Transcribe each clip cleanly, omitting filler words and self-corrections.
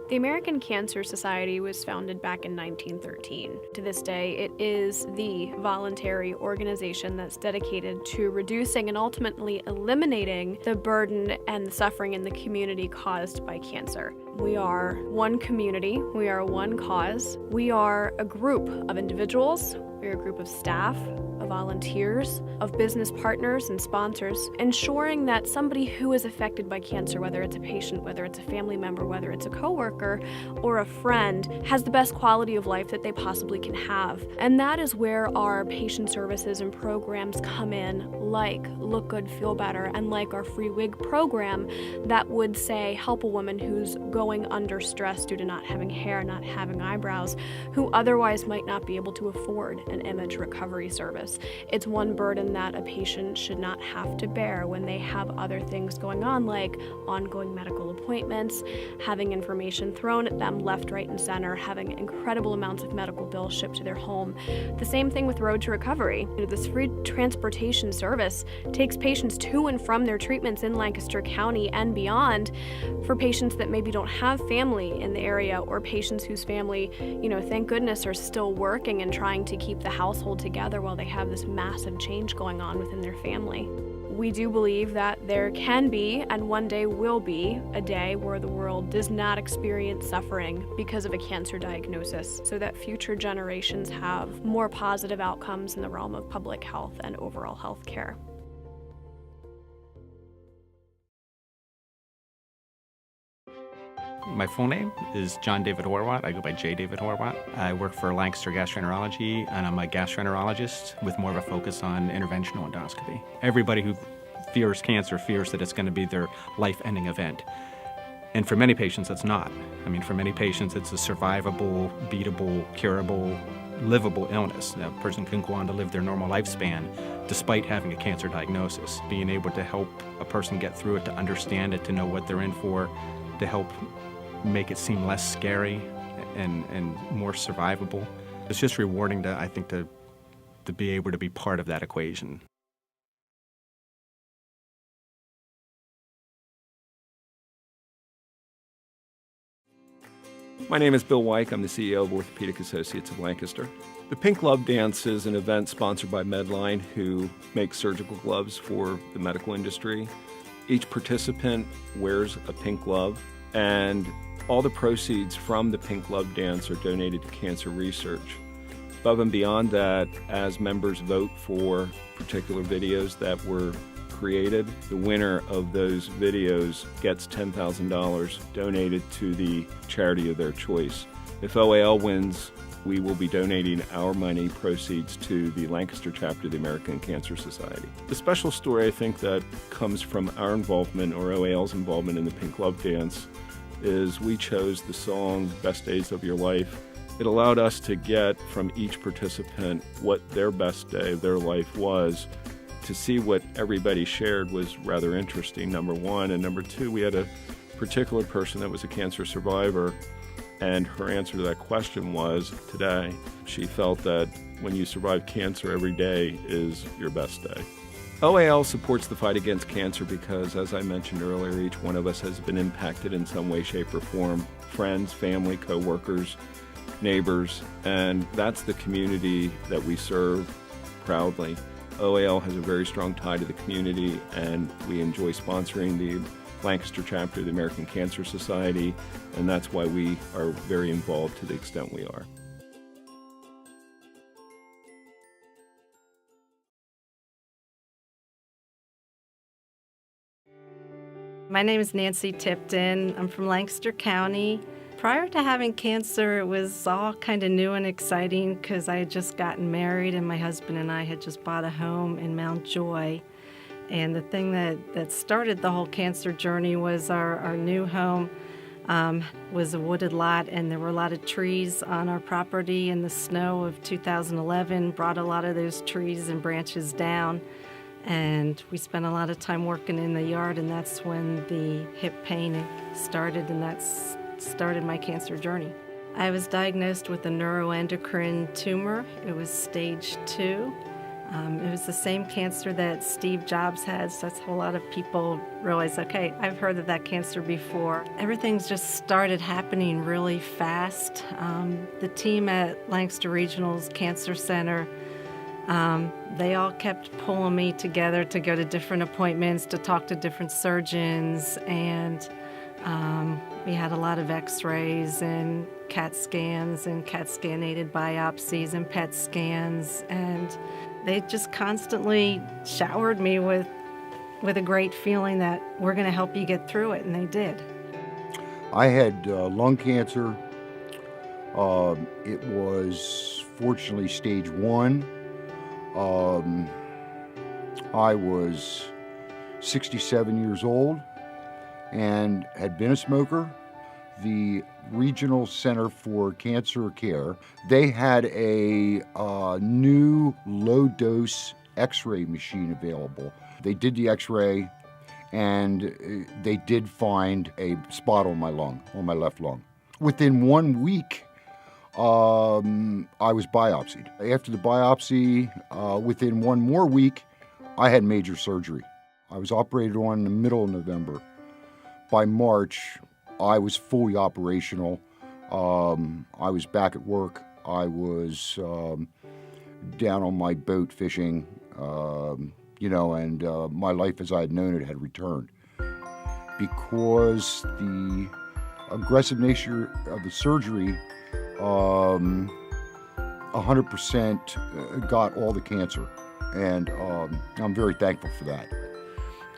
The American Cancer Society was founded back in 1913. To this day, it is the voluntary organization that's dedicated to reducing and ultimately eliminating the burden and the suffering in the community caused by cancer. We are one community, we are one cause, we are a group of individuals, we're a group of staff, of volunteers, of business partners and sponsors, ensuring that somebody who is affected by cancer, whether it's a patient, whether it's a family member, whether it's a coworker or a friend, has the best quality of life that they possibly can have. And that is where our patient services and programs come in, like Look Good, Feel Better, and like our free wig program that would say help a woman who's going under stress due to not having hair, not having eyebrows, who otherwise might not be able to afford an image recovery service. It's one burden that a patient should not have to bear when they have other things going on, like ongoing medical appointments, having information thrown at them left, right, and center, having incredible amounts of medical bills shipped to their home. The same thing with Road to Recovery. This free transportation service takes patients to and from their treatments in Lancaster County and beyond for patients that maybe don't have family in the area, or patients whose family, thank goodness, are still working and trying to keep the household together while they have this massive change going on within their family. We do believe that there can be, and one day will be, a day where the world does not experience suffering because of a cancer diagnosis, so that future generations have more positive outcomes in the realm of public health and overall health care. My full name is John David Horwath. I go by J. David Horwath. I work for Lancaster Gastroenterology, and I'm a gastroenterologist with more of a focus on interventional endoscopy. Everybody who fears cancer fears that it's going to be their life-ending event. And for many patients, it's not. For many patients, it's a survivable, beatable, curable, livable illness. A person can go on to live their normal lifespan despite having a cancer diagnosis. Being able to help a person get through it, to understand it, to know what they're in for, to help make it seem less scary and more survivable. It's just rewarding to be able to be part of that equation. My name is Bill Wyke. I'm the CEO of Orthopedic Associates of Lancaster. The Pink Glove Dance is an event sponsored by Medline, who makes surgical gloves for the medical industry. Each participant wears a pink glove, and all the proceeds from the Pink Glove Dance are donated to cancer research. Above and beyond that, as members vote for particular videos that were created, the winner of those videos gets $10,000 donated to the charity of their choice. If OAL wins, we will be donating our money proceeds to the Lancaster chapter of the American Cancer Society. The special story, I think, that comes from our involvement, or OAL's involvement in the Pink Glove Dance, is we chose the song Best Days of Your Life. It allowed us to get from each participant what their best day of their life was. To see what everybody shared was rather interesting, number one. And number two, we had a particular person that was a cancer survivor, and her answer to that question was, today, she felt that when you survive cancer, every day is your best day. OAL supports the fight against cancer because, as I mentioned earlier, each one of us has been impacted in some way, shape, or form. Friends, family, co-workers, neighbors, and that's the community that we serve proudly. OAL has a very strong tie to the community, and we enjoy sponsoring the Lancaster chapter of the American Cancer Society, and that's why we are very involved to the extent we are. My name is Nancy Tipton. I'm from Lancaster County. Prior to having cancer, it was all kind of new and exciting because I had just gotten married and my husband and I had just bought a home in Mount Joy. And the thing that started the whole cancer journey was our new home was a wooded lot, and there were a lot of trees on our property, and the snow of 2011 brought a lot of those trees and branches down. And we spent a lot of time working in the yard, and that's when the hip pain started, and that's started my cancer journey. I was diagnosed with a neuroendocrine tumor. It was stage 2, It was the same cancer that Steve Jobs had, so that's how a lot of people realize, okay, I've heard of that cancer before. Everything's just started happening really fast. The team at Lancaster Regional's Cancer Center, they all kept pulling me together to go to different appointments, to talk to different surgeons, and we had a lot of x-rays and CAT scans and CAT scan-aided biopsies and PET scans, and they just constantly showered me with a great feeling that we're going to help you get through it, and they did. I had lung cancer. It was fortunately stage 1. I was 67 years old and had been a smoker. The Regional Center for Cancer Care, they had a new low-dose x-ray machine available. They did the x-ray and they did find a spot on my lung, on my left lung. Within 1 week, I was biopsied. After the biopsy, within 1 more week, I had major surgery. I was operated on in the middle of November. By March, I was fully operational. I was back at work. I was down on my boat fishing, and my life as I had known it had returned. Because the aggressive nature of the surgery, 100% got all the cancer, and I'm very thankful for that.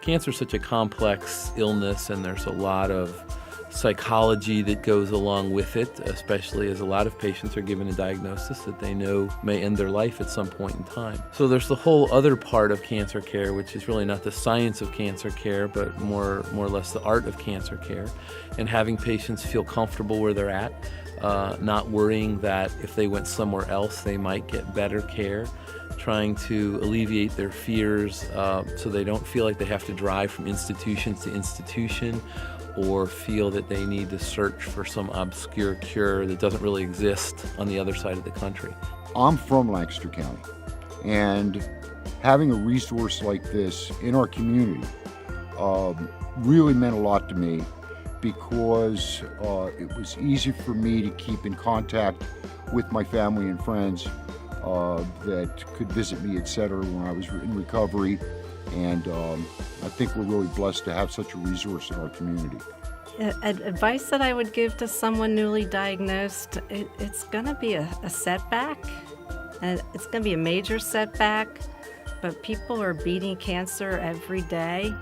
Cancer is such a complex illness, and there's a lot of psychology that goes along with it, especially as a lot of patients are given a diagnosis that they know may end their life at some point in time. So there's the whole other part of cancer care, which is really not the science of cancer care, but more or less the art of cancer care, and having patients feel comfortable where they're at, not worrying that if they went somewhere else they might get better care, trying to alleviate their fears so they don't feel like they have to drive from institution to institution or feel that they need to search for some obscure cure that doesn't really exist on the other side of the country. I'm from Lancaster County, and having a resource like this in our community really meant a lot to me, because it was easy for me to keep in contact with my family and friends that could visit me, etc., when I was in recovery. And I think we're really blessed to have such a resource in our community. Advice that I would give to someone newly diagnosed, it's going to be a setback. It's going to be a major setback, but people are beating cancer every day.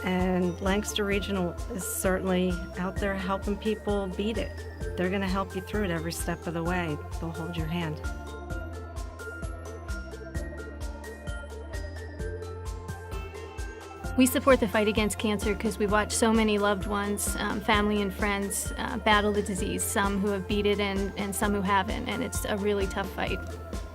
And Lancaster Regional is certainly out there helping people beat it. They're going to help you through it every step of the way. They'll hold your hand. We support the fight against cancer because we watch so many loved ones, family and friends, battle the disease, some who have beat it and some who haven't, and it's a really tough fight.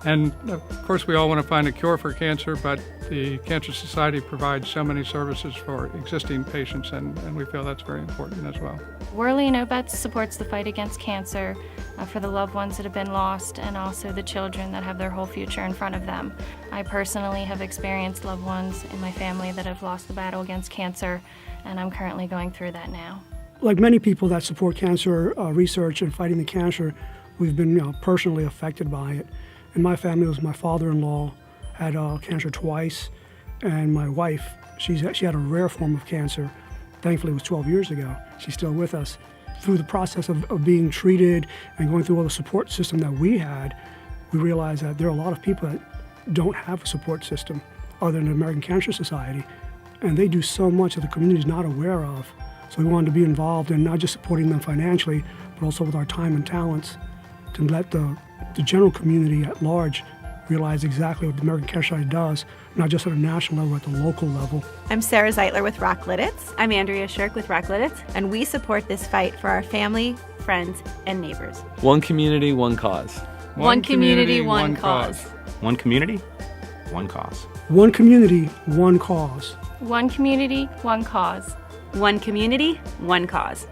And of course we all want to find a cure for cancer, but the Cancer Society provides so many services for existing patients, and we feel that's very important as well. Worley No Bets supports the fight against cancer for the loved ones that have been lost and also the children that have their whole future in front of them. I personally have experienced loved ones in my family that have lost the battle against cancer, and I'm currently going through that now. Like many people that support cancer research and fighting the cancer, we've been personally affected by it. In my family, it was my father-in-law had cancer twice, and my wife, she had a rare form of cancer. Thankfully, it was 12 years ago. She's still with us. Through the process of being treated and going through all the support system that we had, we realized that there are a lot of people that don't have a support system other than the American Cancer Society, and they do so much that the community is not aware of. So we wanted to be involved in not just supporting them financially, but also with our time and talents to let the general community at large realize exactly what the American Cancer Society does, not just at a national level, at the local level. I'm Sarah Zeitler with Rock Lidditz. I'm Andrea Shirk with Rock Lidditz, and we support this fight for our family, friends, and neighbors. One community, one cause. One community, one cause. One community, one cause. One community, one cause. One community, one cause. One community, one cause.